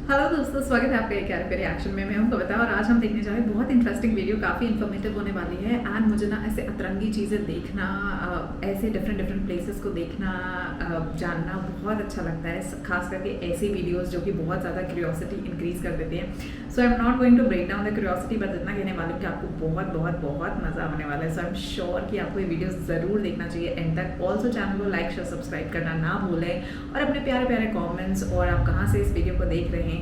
Hello दोस्तों, स्वागत है आपका एक प्यारे प्यारे एक्शन में। मैं हूं कविता और आज हम देखने जा रहे हैं बहुत इंटरेस्टिंग वीडियो, काफ़ी इन्फॉर्मेटिव होने वाली है। एंड मुझे ना ऐसे अतरंगी चीज़ें देखना, ऐसे डिफरेंट प्लेसेस को देखना, जानना बहुत अच्छा लगता है, खास करके ऐसी वीडियोस जो कि बहुत ज़्यादा क्यूरियोसिटी इंक्रीज कर देती हैं। So I am not going to break down the curiosity, but इतना कहने वाली हूँ कि आपको बहुत बहुत बहुत मज़ा आने वाला है। सो आई एम श्योर कि आपको ये वीडियो ज़रूर देखना चाहिए एंड तक। ऑल्सो चैनल को लाइक शेयर सब्सक्राइब करना ना भूलें और अपने प्यारे प्यारे कॉमेंट्स और आप कहाँ से इस वीडियो को देख रहे हैं,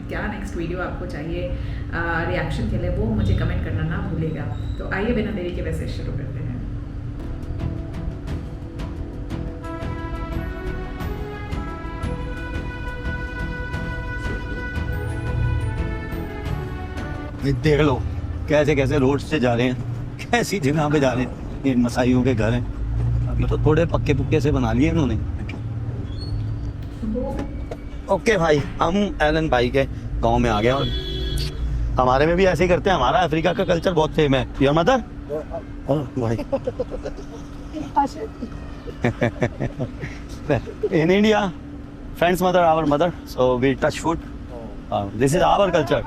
क्या नेक्स्ट वीडियो आपको चाहिए रिएक्शन के लिए, वो मुझे कमेंट करना ना भूलेगा। तो आइए बिना देरी के वैसे शुरू करते हैं। देख लो कैसे कैसे रोड से जा रहे हैं, कैसी जगह पे जा रहे हैं। ये मसाइयों के घर हैं, अभी तो थोड़े पक्के पुक्के से बना लिए इन्होंने। ओके भाई, हम एलन भाई के गांव में आ गए और हमारे में भी ऐसे ही करते हैं। हमारा अफ्रीका का कल्चर बहुत सेम है। योर मदर भाई in India friends mother our mother, so we touch food. This is our culture.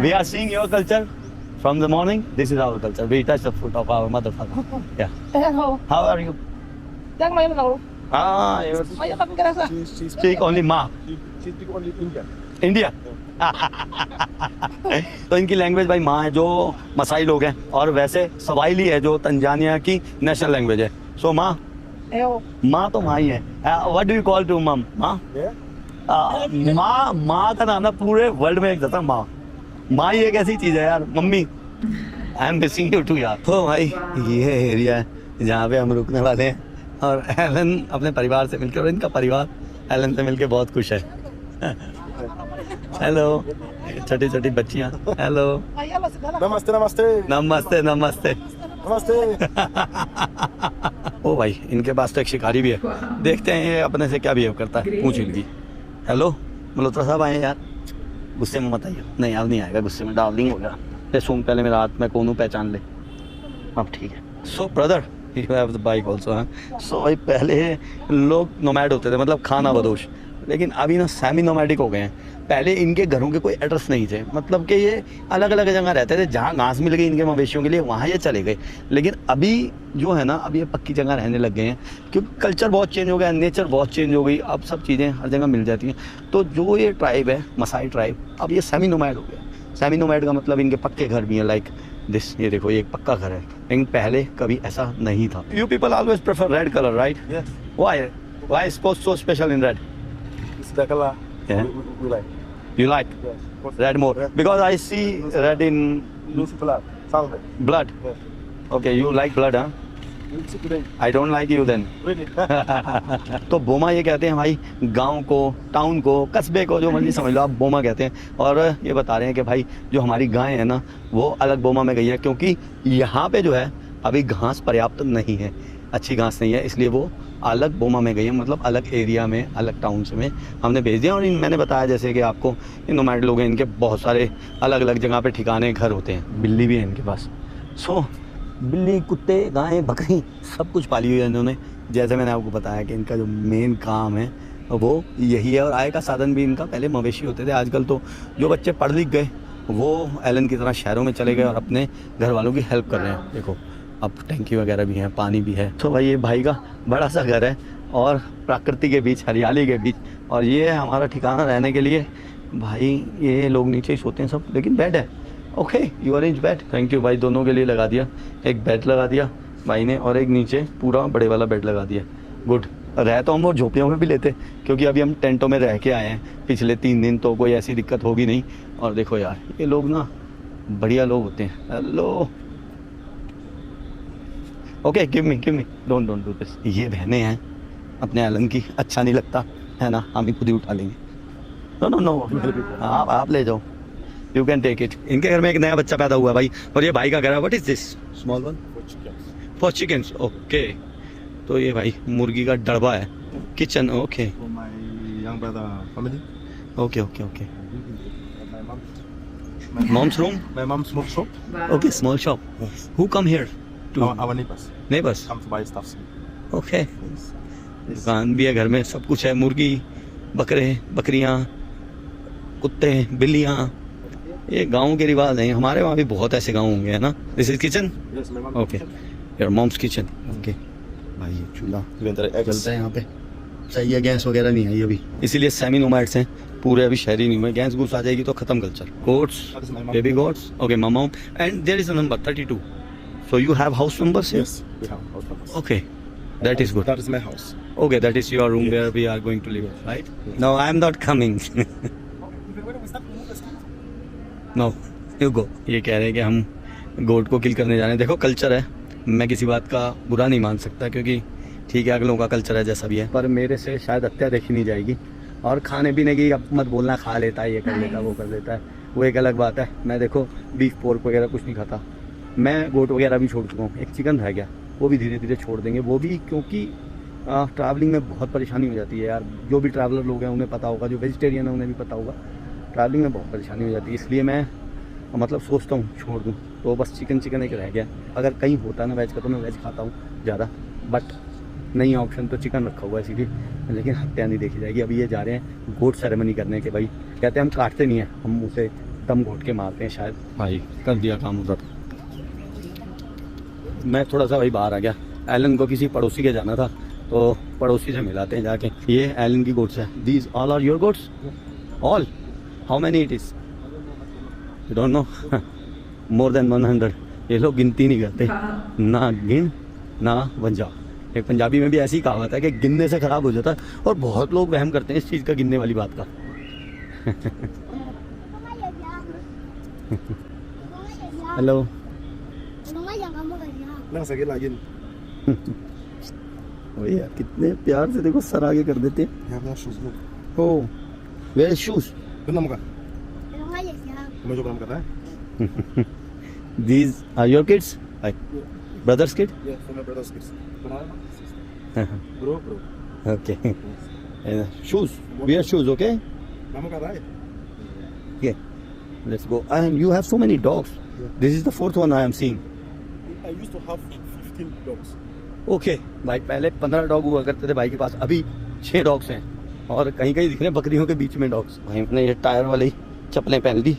We are seeing your culture from the morning. This is our culture. We touch the foot of our mother father. Yeah. How are you? You speak only ma. She speak only Indian. India. तो इनकी language भाई माँ है, जो मसाई लोग हैं, और वैसे सवाइली है जो तंजानिया की नेशनल लैंग्वेज है। सो माँ, माँ तो माँ ही है। What do you call to mom? माँ? Yeah. माँ, माँ का नाम ना पूरे वर्ल्ड में एक जाता है माँ। माँ ही एक ऐसी चीज है यार। Mummy, I am missing you too यार। तो भाई ये एरिया है जहाँ पे हम रुकने वाले हैं और एलन अपने परिवार से मिलकर, और इनका परिवार एलन से मिलकर बहुत खुश है। हेलो छोटी छोटी बच्चियाँ, हेलो, नमस्ते नमस्ते नमस्ते नमस्ते नमस्ते। ओ भाई, इनके पास तो एक शिकारी भी है। देखते हैं ये अपने से क्या बिहेव करता है। पूछ इनकी। हेलो मल्होत्रा साहब आए यार, गुस्से में मत आइए। नहीं अब नहीं आएगा गुस्से में, डार्लिंग हो गया। सुन पहले मेरा हाथ में कौन पहचान ले। अब ठीक है। So brother you have the bike also. So भाई पहले लोग नोमैड होते थे, मतलब खाना बदोश, लेकिन अभी ना सेमी नोमैडिक हो गए हैं। पहले इनके घरों के कोई एड्रेस नहीं थे, मतलब कि ये अलग अलग जगह रहते थे। जहाँ घास मिल गई इनके मवेशियों के लिए वहाँ ये चले गए। लेकिन अभी जो है ना, अब ये पक्की जगह रहने लग गए हैं, क्योंकि कल्चर बहुत चेंज हो गया, नेचर बहुत चेंज हो गई। अब सब चीज़ें हर जगह मिल जाती हैं। तो जो ये ट्राइब है, मसाई ट्राइब, अब ये सेमी नोमैड हो गया। सेमी नोमैड का मतलब इनके पक्के घर भी हैं, लाइक दिस। ये देखो, ये एक पक्का घर है, लेकिन पहले कभी ऐसा नहीं था। You people always prefer red colour, right? Yes. Why is so special in red? It's the color. Yeah. We like. You like Yes. red more? Red. Because I see red in Lucy blood. Sunlight. blood. Yes. Okay, you like blood, huh? Lucy today. I don't like you then. Really? तो बोमा ये कहते हैं भाई गांव को, town को, कस्बे को, जो मर्जी समझ लो आप, बोमा कहते हैं। और ये बता रहे हैं कि भाई जो हमारी गाय है ना, वो अलग बोमा में गई है, क्योंकि यहाँ पे जो है अभी घास पर्याप्त नहीं है, अच्छी घास नहीं है, इसलिए वो अलग बोमा में गई है, मतलब अलग एरिया में, अलग टाउन में हमने भेज दिया। और मैंने बताया जैसे कि आपको, इन नोमैड लोग हैं, इनके बहुत सारे अलग अलग जगह पे ठिकाने घर होते हैं। बिल्ली भी है इनके पास। सो बिल्ली, कुत्ते, गायें, बकरी, सब कुछ पाली हुई है इन्होंने। जैसे मैंने आपको बताया कि इनका जो मेन काम है वो यही है, और आय का साधन भी इनका। पहले मवेशी होते थे, आजकल तो जो बच्चे पढ़ लिख गए वो एलन की तरह शहरों में चले गए और अपने घर वालों की हेल्प कर रहे हैं। देखो अब टैंकी वगैरह भी है, पानी भी है। तो भाई ये भाई का बड़ा सा घर है, और प्रकृति के बीच, हरियाली के बीच, और ये है हमारा ठिकाना रहने के लिए। भाई ये लोग नीचे ही सोते हैं सब, लेकिन बेड है। Okay, you arrange bed, thank you भाई। दोनों के लिए लगा दिया, एक बेड लगा दिया भाई ने, और एक नीचे पूरा बड़े वाला बेड लगा दिया। गुड। रह तो हम वो झोपड़ियों में भी लेते, क्योंकि अभी हम टेंटों में रह के आए हैं पिछले 3 दिन, तो कोई ऐसी दिक्कत होगी नहीं। और देखो यार, ये लोग ना बढ़िया लोग होते हैं। Hello, okay, give me, don't do this. ये बहनें हैं अपने एलन की, अच्छा नहीं लगता है ना, हम ही खुद ही उठा लेंगे। नो, आप ले जाओ, यू कैन टेक इट। इनके घर में एक नया बच्चा पैदा हुआ भाई, और ये भाई का घर है। What is this? Small one for chickens. Okay, तो ये भाई मुर्गी का डरबा है। Kitchen, okay. For my young brother family. Okay, My mom's room. My mom's smoke shop. Okay, small shop. Who come here to? Our neighbors Neighbors. come to buy stuff. Okay. दुकान भी है, घर में सब कुछ है, मुर्गी, बकरे, बकरियाँ, कुत्ते, बिल्लियाँ, ये गाँव के रिवाज हैं। हमारे वहाँ भी बहुत ऐसे गाँव होंगे, है ना। This is kitchen, Yes, my mom. Okay, your mom's kitchen, okay. भाई ये चूल्हा जलता है यहाँ पे, सही है। गैस वगैरह नहीं आई अभी, इसीलिए सेमी नोमैड्स हैं पूरे, अभी शहरी नहीं हुए। गैस घुस आ जाएगी तो खत्म culture. Goats, baby goats, okay, mom, and there is a number 32, so you have house numbers? Yes, we have house numbers. Okay, that is good. That is my house. Okay, that is your room where we are going to live, right? No, I am not coming. No, you go. ये कह रहे हैं कि हम गोट को किल करने जा रहे हैं। देखो कल्चर है, मैं किसी बात का बुरा नहीं मान सकता, क्योंकि ठीक है अगलों का कल्चर है जैसा भी है, पर मेरे से शायद हत्या देखी नहीं जाएगी। और खाने पीने की अब मत बोलना, खा लेता है, ये कर लेता है, वो कर लेता है, वो एक अलग बात है। मैं देखो बीफ पोर्क वगैरह कुछ नहीं खाता, मैं गोट वगैरह भी छोड़ चुका हूँ। एक चिकन रह गया, वो भी धीरे धीरे छोड़ देंगे, वो भी क्योंकि ट्रैवलिंग में बहुत परेशानी हो जाती है यार। जो भी ट्रैवलर लोग हैं उन्हें पता होगा, जो वेजिटेरियन है उन्हें भी पता होगा, ट्रैवलिंग में बहुत परेशानी हो जाती है। इसलिए मैं मतलब सोचता हूँ छोड़ दूँ, तो बस चिकन एक रह गया। अगर कहीं होता ना वेज का तो मैं वेज खाता हूँ ज़्यादा, बट नहीं ऑप्शन तो चिकन रखा हुआ है इसीलिए। लेकिन हत्या नहीं देखी जाएगी। अभी ये जा रहे हैं गोट सेरेमनी करने के, भाई कहते हैं हम काटते नहीं हैं, हम उसे दम घोट के मारते हैं शायद। भाई कर दिया काम उधर। मैं थोड़ा सा भाई बाहर आ गया, एलन को किसी पड़ोसी के जाना था, तो पड़ोसी से मिलाते हैं जाके। ये एलन की गोट्स है, these all are your goats? All? How many it is? You don't know? More than 100। ये लोग गिनती नहीं करते, ना गिन ना बंजा। एक पंजाबी में भी ऐसी कहावत है कि गिनने से खराब हो जाता है, और बहुत लोग वहम करते हैं इस चीज़ का, गिनने वाली बात का। हेलो, ना सके लागिन। वही यार कितने प्यार से देखो सर आगे कर देते हैं। You have no shoes, look. Oh where shoes? Ganda mo ka? Medyo ka na tayo? These are your kids? Like brother's kid? Yeah, for my brother's kids. Bro. Okay. Shoes. Wear shoes, okay? Mama ka tayo? Okay. Let's go. And you have so many dogs. This is the fourth one I am seeing. I used to have 15 dogs. Okay भाई, पहले 15 dog हुआ करते थे भाई के पास, अभी 6 dogs हैं, और कहीं कहीं दिख रहे हैं बकरियों के बीच में डॉग्स। भाई हमने ये टायर वाली चप्पलें पहन ली,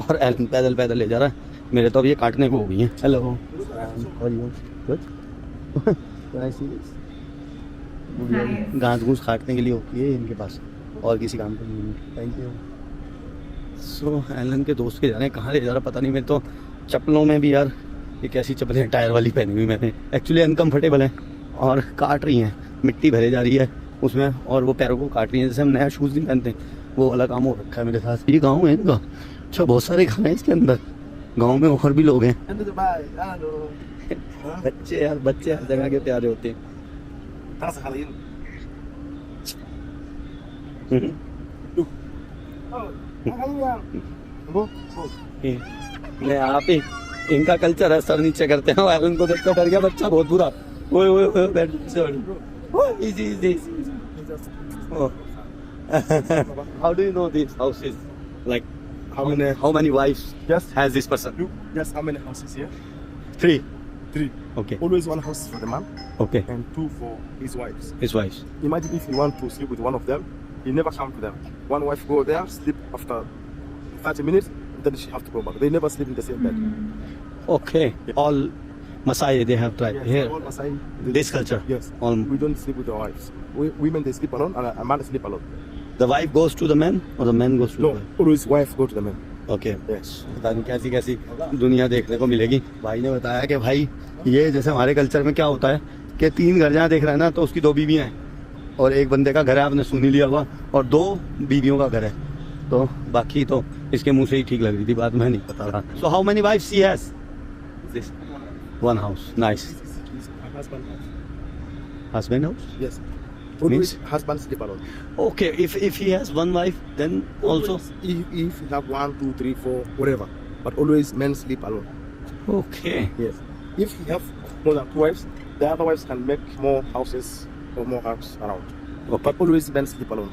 और एलन पैदल पैदल ले जा रहा है। मेरे तो अब ये काटने को हो गई हैं। हेलो, घास घूस काटने के लिए होती है इनके पास, और किसी काम का नहीं है। Thank you. सो एलन के दोस्त के जा रहे हैं, कहाँ ले जा रहा पता नहीं। मेरे तो चप्पलों में भी यार, ये कैसी चप्पलें टायर वाली पहनी हुई मैंने, एक्चुअली अनकम्फर्टेबल है, और काट रही हैं, मिट्टी भरे जा रही है उसमें, और वो पैरों को काट रही हैं। जैसे हम नया शूज़ नहीं पहनते, वो वाला काम हो रखा है मेरे साथ। ये गाँव है इनका, अच्छा बहुत सारे घर हैं इसके अंदर, गाँव में और भी लोग हैं। बच्चे यार, बच्चे हर जगह के प्यारे होते हैं। मैं आप ही इनका कल्चर है, सर नीचे करते हैं। एलन को देखकर डर गया बच्चा बहुत बुरा। ओए ओए ओए, बैठ easy easy. How do you know these houses? Like how many wives Yes. has this person? Yes, how many houses here? 3. 3. Okay. Always one house for the man Okay. and 2 for his wives. His wives. Imagine if you want to sleep with one of them, you never come to them. One wife go there, sleep after 30 minutes, then she have to go back. They never sleep in the same bed. Okay. All Masai they have tried Yes, here. all Masai, This culture. Yes. All We don't sleep with our wives. Women they sleep alone and a man sleep alone. the wife goes to the man or the man goes to No, the wife? always wife go to the man. Okay. Yes. पता नहीं कैसी कैसी दुनिया देखने को मिलेगी। भाई ने बताया कि भाई ये जैसे हमारे कल्चर में क्या होता है कि 3 घर जहाँ देख रहा है ना, तो उसकी 2 बीवियाँ हैं, और एक बंदे का घर है, आपने सुन ही लिया हुआ, और 2 बीवियों का घर है। तो बाकी तो इसके मुंह से ही ठीक लग रही थी बात, मैं नहीं पता रहा। So how many wives he has? This One house. Nice. is my husband house. Husband house? Yes. Always husband sleep alone. Okay. If he has one wife, then also. If you have 1, 2, 3, 4, whatever, but always men sleep alone. Okay. Yes. If you have more than 2 wives, the other wives can make more houses or more houses around. Okay. But always men sleep alone.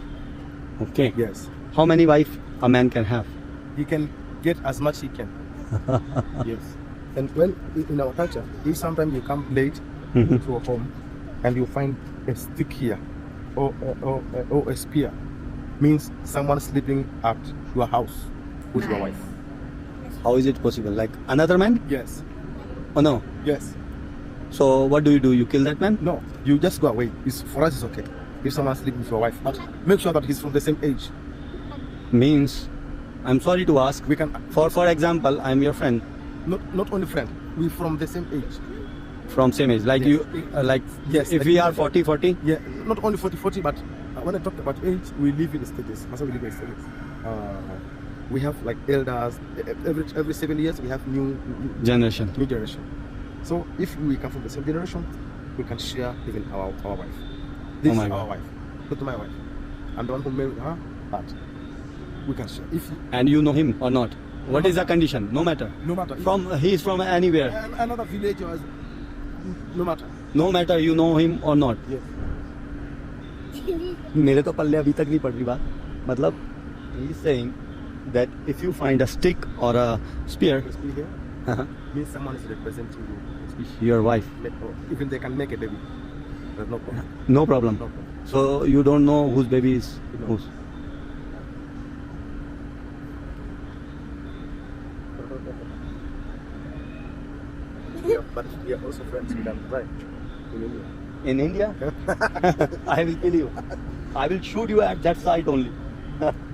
Okay. Yes. How many wives a man can have? He can get as much he can. Yes. And when in our culture, if sometimes you come late to a home and you find a stick here or a spear, means someone sleeping at your house with your wife. How is it possible? Like another man? Yes. Oh no. Yes. So what do? You kill that man? No, you just go away. For us, it's okay. If someone sleeping with your wife, but make sure that he's from the same age. Means, I'm sorry to ask. We can, For example, I'm your friend not only friend, we from the same age. from same age. Like Yes. you, like Yes, if like we you are said. 40, Yeah, not only 40, but when I talk about age, we live in stages. That's why we live in stages. We have like elders. Every 7 years, we have new generation. generation. So if we come from the same generation, we can share even our wife. This Oh my is God. our wife, not my wife. I'm the one who married her, but we can share. If And you know him or not? What is the condition? No matter. no matter He is from anywhere. another village or no matter. No matter you know him or not. Yes. मेरे तो पल्ले अभी तक नहीं पड़ रही बात. मतलब he is saying that if you find a stick or a spear, Basically here means someone is representing you. your wife, Or even they can make a baby. There's no problem. no problem. No problem. So you don't know whose baby is No. whose. Yeah, but we are also friends with them, right? In India. In India, I will kill you. I will shoot you at that site only.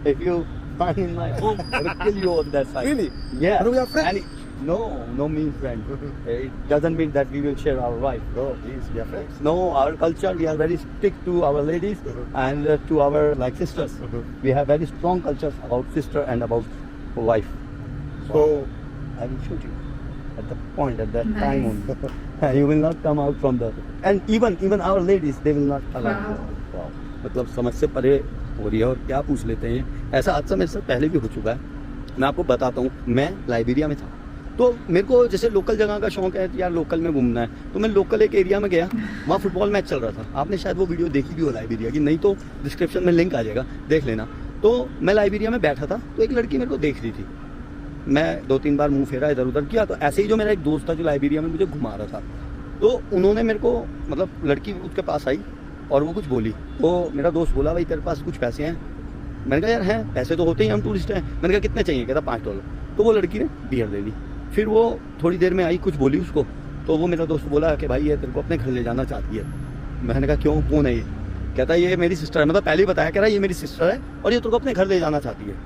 If you find in my home, I will kill you on that site. Really? Yeah. But we are friends. No mean friend. It doesn't mean that we will share our wife. No, please, we are friends. No, our culture, we are very strict to our ladies and to our like sisters. We have very strong cultures about sister and about wife. So I will shoot you at the point at that time only. You will not come out from the and even our ladies they will not allow. Wow. मतलब समझ से परे हो रही है और क्या पूछ लेते हैं. ऐसा हादसा मेरे साथ पहले भी हो चुका है. मैं आपको बताता हूँ. मैं लाइबेरिया में था तो मेरे को जैसे लोकल जगह का शौक है यार लोकल में घूमना है तो मैं लोकल एक एरिया में गया. वहाँ फुटबॉल मैच चल रहा था. आपने शायद वो वीडियो देखी भी हो लाइबेरिया की. नहीं तो डिस्क्रिप्शन में लिंक आ जाएगा देख लेना. तो मैं लाइबेरिया में बैठा था तो एक लड़की मेरे को देख रही थी. मैं 2-3 बार मुंह फेरा इधर उधर किया तो ऐसे ही जो मेरा एक दोस्त था जो लाइबेरिया में मुझे घुमा रहा था तो उन्होंने मेरे को मतलब लड़की उसके पास आई और वो कुछ बोली. तो मेरा दोस्त बोला भाई तेरे पास कुछ पैसे हैं. मैंने कहा यार हैं पैसे तो होते ही हम टूरिस्ट हैं. मैंने कहा कितने चाहिए. कहता $5. तो वो लड़की ने बियर दे दी. फिर वो थोड़ी देर में आई कुछ बोली उसको तो वो मेरा दोस्त बोला कि भाई ये तेरे को अपने घर ले जाना चाहती है. मैंने कहा क्यों कौन है ये. कहता ये मेरी सिस्टर है. मतलब पहले ही बताया कह रहा ये मेरी सिस्टर है और ये तेरे को अपने घर ले जाना चाहती है.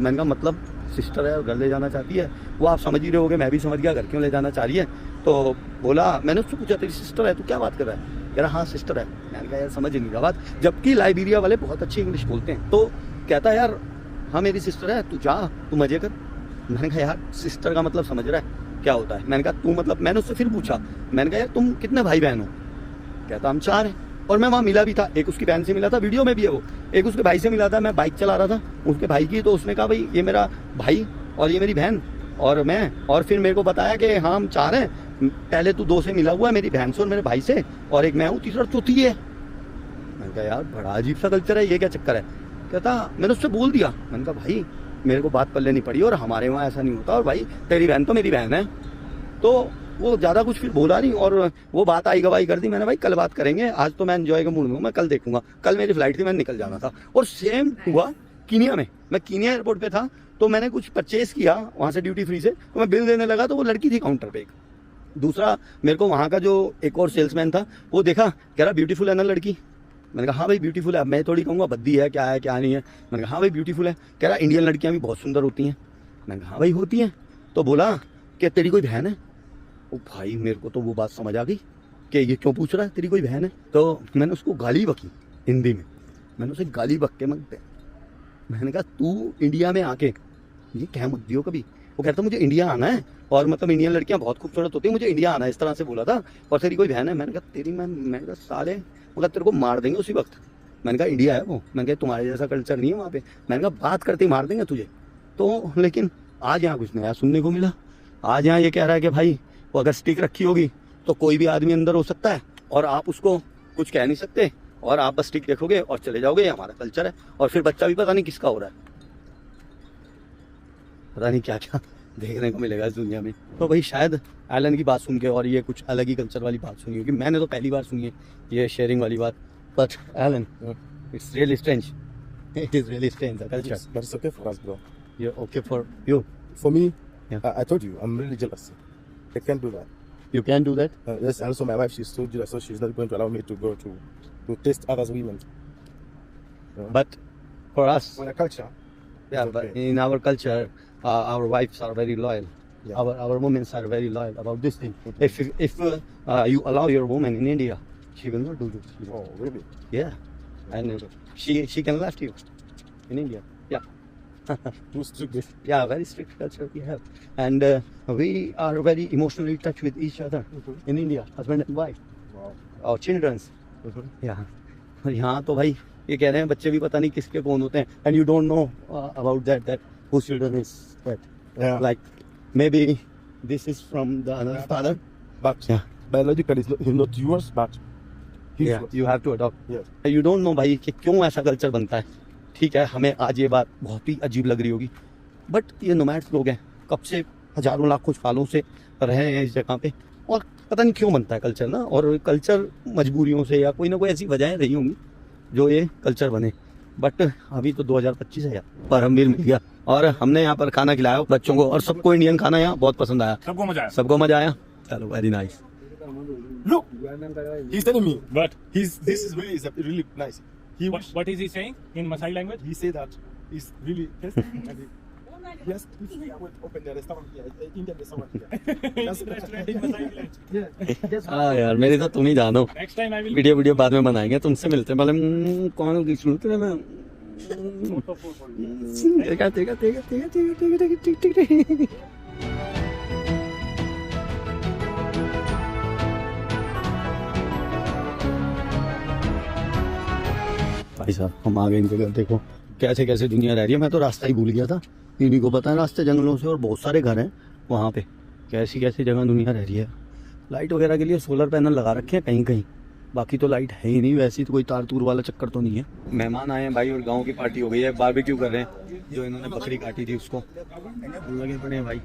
मैंने कहा मतलब सिस्टर है और घर ले जाना चाहती है वो आप समझ ही रहे होगे. मैं भी समझ गया घर क्यों ले जाना चाह रही है. तो बोला मैंने उससे पूछा तेरी सिस्टर है तू क्या बात कर रहा है. कह रहा हाँ सिस्टर है. मैंने कहा यार समझ ही नहीं रहा बात. जबकि लाइबेरिया वाले बहुत अच्छी इंग्लिश बोलते हैं. तो कहता यार हाँ मेरी सिस्टर है तू जा तू मजे कर. मैंने कहा यार सिस्टर का मतलब समझ रहा है क्या होता है. मैंने कहा तू मतलब मैंने उससे फिर पूछा. मैंने कहा यार तुम कितने भाई बहन हो. कहता हम 4 हैं. और मैं वहाँ मिला भी था. एक उसकी बहन से मिला था वीडियो में भी है वो. एक उसके भाई से मिला था. मैं बाइक चला रहा था उसके भाई की. तो उसने कहा भाई ये मेरा भाई और ये मेरी बहन और मैं. और फिर मेरे को बताया कि हाँ हम 4 हैं. पहले तू 2 से मिला हुआ है मेरी बहन से और मेरे भाई से और एक मैं हूँ तीसरा चौथी है. मैंने कहा यार बड़ा अजीब सा कल्चर है ये क्या चक्कर है. कहता मैंने उससे बोल दिया. मैंने कहा भाई मेरे को बात कर लेनी पड़ी और हमारे वहाँ ऐसा नहीं होता और भाई तेरी बहन तो मेरी बहन है. तो वो ज़्यादा कुछ फिर बोला नहीं और वो बात आई गवाही कर दी. मैंने भाई कल बात करेंगे आज तो मैं एंजॉय के मूड में हूँ. मैं कल देखूंगा. कल मेरी फ्लाइट थी मैंने निकल जाना था. और सेम हुआ कीनिया में. मैं कीनिया एयरपोर्ट पे था तो मैंने कुछ परचेज किया वहाँ से ड्यूटी फ्री से. तो मैं बिल देने लगा तो वो लड़की थी काउंटर पे. एक दूसरा मेरे को वहाँ का जो एक और सेल्समैन था वो देखा कह रहा ब्यूटीफुल है ना लड़की. मैंने कहा हाँ भाई ब्यूटीफुल है. मैं थोड़ी कहूँगा बद्दी है क्या नहीं है. मैंने कहा हाँ भाई ब्यूटीफुल है. कह रहा इंडियन लड़कियाँ भी बहुत सुंदर होती हैं. मैंने कहा हाँ भाई होती हैं. तो बोला कि तेरी कोई बहन है. ओ भाई मेरे को तो वो बात समझ आ गई कि ये क्यों पूछ रहा है तेरी कोई बहन है. तो मैंने उसको गाली बकी हिंदी में. मैंने उसे गाली बक के मैंने कहा तू इंडिया में आके ये क्या मत दियो कभी. वो कहता मुझे इंडिया आना है और मतलब इंडियन लड़कियां बहुत खूबसूरत होती है मुझे इंडिया आना है. इस तरह से बोला था. और तेरी कोई बहन है. मैंने कहा तेरी मैंने कहा साले मतलब तेरे को मार देंगे उसी वक्त. मैंने कहा इंडिया है वो. मैंने कहा तुम्हारे जैसा कल्चर नहीं है वहाँ पे. मैंने कहा बात करते ही मार देंगे तुझे. तो लेकिन आज यहाँ कुछ नया सुनने को मिला. आज यहाँ ये कह रहा है कि भाई वो अगर स्टिक रखी होगी तो कोई भी आदमी अंदर हो सकता है और आप उसको कुछ कह नहीं सकते और आप बस स्टिक देखोगे और चले जाओगे. ये हमारा कल्चर है. और फिर बच्चा भी पता नहीं किसका हो रहा है. पता नहीं क्या क्या देखने को मिलेगा इस दुनिया में. तो भाई शायद एलन की बात सुन के और ये कुछ अलग ही कल्चर वाली बात सुनी होगी. मैंने तो पहली बार सुनी है ये शेयरिंग वाली बात. But Alan it's really strange. It is really strange, the culture. Yes, but it's okay for us, bro. You're okay for you. For me, Yeah. I told you, I'm really jealous. I can't do that. You can do that. Yes, also my wife, she's so jealous, so she's not going to allow me to go to taste others' women. But for us, For the culture, yeah, it's but okay. in our culture, our wives are very loyal. Yeah. Our women are very loyal about this thing. If you allow your woman in India, she will not do this. Oh, really? Yeah, and she can left you in India. Yeah. Too strict. Yeah, very strict culture we have, and we are very emotionally touched with each other in India, husband and wife, Wow. our childrens. Yeah, और यहाँ तो भाई ये कह रहे हैं बच्चे भी पता नहीं किसके कौन होते हैं, and you don't know about that whose children is that. Yeah. Like maybe this is from the another father. But Yeah. biologically, he's not yours, but he's Yeah, yours. you have to adopt. Yes. You don't know भाई कि क्यों ऐसा culture बनता है. ठीक है, हमें आज ये बात बहुत ही अजीब लग रही होगी, बट ये नोमैड्स लोग हैं, कब से हजारों लाखों सालों से रहे हैं इस जगह पे, और पता नहीं क्यों बनता है कल्चर ना, और कल्चर मजबूरियों से या कोई ना कोई ऐसी वजहें रही होंगी जो ये कल्चर बने. बट अभी तो 2025 है यार, परमवीर मिल गया और हमने यहाँ पर खाना खिलाया बच्चों को, और सबको इंडियन खाना यहाँ बहुत पसंद आया. सबको मजा आया. चलो, very nice. Look, he's telling me. But This is really nice. He what is he saying in Maasai language? He said that he's really tasty and yes, if we would open the restaurant here, Indian restaurant here. That's Translating Maasai village. yeah. हाँ यार, मेरे साथ तुम ही जानो. Next time I will. Video बाद में बनाएंगे, तुमसे मिलते हैं पहले. कौन की सुनते हैं ना. ठीक. भाई साहब, हम आ गए इनके घर. देखो कैसे कैसे दुनिया रह रही है. मैं तो रास्ता ही भूल गया था. इन्हीं को पता है रास्ते जंगलों से, और बहुत सारे घर हैं वहाँ पे. कैसी कैसी जगह दुनिया रह रही है. लाइट वगैरह के लिए सोलर पैनल लगा रखे हैं कहीं कहीं, बाकी तो लाइट है ही नहीं. वैसी तो कोई तार तूर वाला चक्कर तो नहीं है. मेहमान आए हैं भाई, और गांव की पार्टी हो गई है. बारबेक्यू कर रहे हैं, जो इन्होंने बकरी काटी थी उसको लगे पड़े हैं भाई.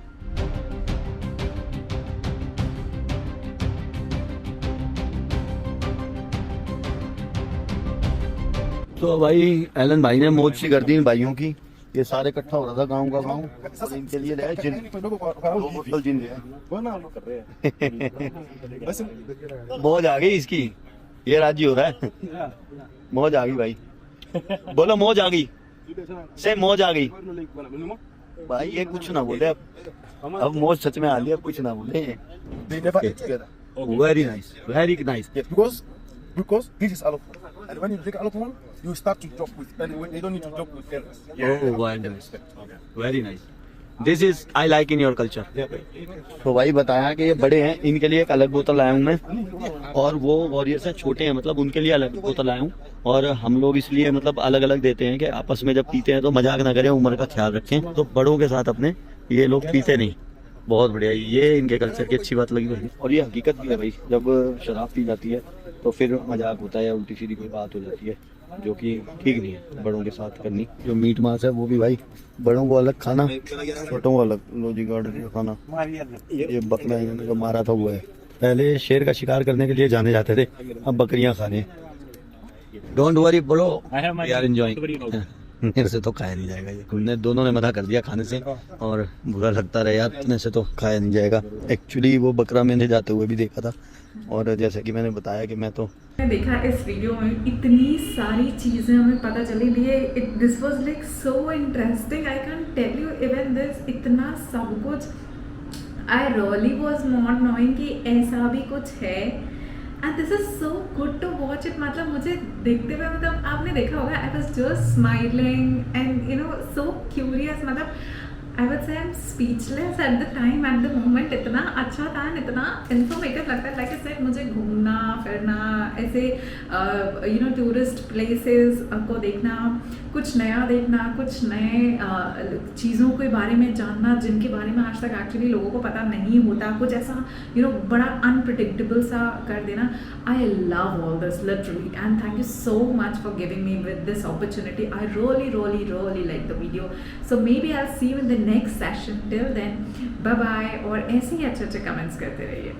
तो भाई एलन भाई ने मौज सी कर दी इन भाइयों की. ये सारे इकट्ठा हो रहा था गाँव का गाँव, और इनके लिए ले आए जिन, 2 बोतल जिन ले आए. मौज आ गई इसकी. ये राजी हो रहा है. मौज आ गई भाई. बोलो मौज आ गई. से मौज आ गई भाई. ये कुछ ना बोले अब मौज सच में आ गई. अब कुछ ना बोले. They never eat together. Very nice, very nice. Yes, because this is alcohol. And when you drink alcohol, you start to joke with anyone. You don't need to joke with parents. Oh, very nice. Very nice. This is I like in your culture. तो भाई बताया कि ये बड़े हैं, इनके लिए एक अलग बोतल लाया हूँ मैं, और वो वॉरियर्स हैं छोटे हैं, मतलब उनके लिए अलग बोतल लाया हूँ. और हम लोग इसलिए मतलब अलग अलग देते हैं कि आपस में जब पीते हैं तो मजाक ना करें, उम्र का ख्याल रखें. तो बड़ों के साथ अपने ये लोग पीते नहीं. बहुत बढ़िया, ये इनके कल्चर की अच्छी बात लगी भाई. और ये हकीकत भी है भाई, जब शराब पी जाती है तो फिर मजाक होता है या उल्टी सीधी कोई बात हो जाती है, जो कि ठीक नहीं है बड़ों के साथ करनी. जो मीट मांस है वो भी भाई बड़ों को अलग खाना, छोटों को अलग. लॉजिक ऑर्डर खाना. ये बकरा इन्होंने जो मारा था वो है. पहले शेर का शिकार करने के लिए जाने जाते थे, अब बकरियां खाने. Don't worry bro, I have my we are enjoying. very low. मेरे से तो खाया नहीं जाएगा ये. हमने दोनों ने मना कर दिया खाने से, और बुरा लगता रहा यार, इतने से तो खाया नहीं जाएगा. एक्चुअली वो बकरा मैंने जाते हुए भी देखा था, और जैसे कि मैंने बताया कि मैं तो मैंने देखा इस वीडियो में इतनी सारी चीज़ें हमें पता चली. This was like so interesting. I can tell you even this, इतना सब कुछ. I really was not knowing कि ऐसा भी कुछ है. And this is so good to watch it. मतलब मुझे देखते हुए, मतलब आपने देखा होगा, I was just smiling and you know so curious. मतलब I would say I am speechless at the time, at the moment. इतना अच्छा था एंड इतना इन्फॉर्मेटिव लगता है. लाइक आई सेड, मुझे घूमना फिरना, ऐसे यू नो टूरिस्ट प्लेसेस को देखना, कुछ नया देखना, कुछ नए चीज़ों के बारे में जानना जिनके बारे में आज तक एक्चुअली लोगों को पता नहीं होता. कुछ ऐसा यू नो बड़ा अनप्रिडिक्टेबल सा कर देना. I love all this literally, and thank you so much for giving me with this opportunity. I really like the video. So maybe I see you in the next session. Till then bye bye, और ऐसे ही अच्छे अच्छे comments करते रहिए.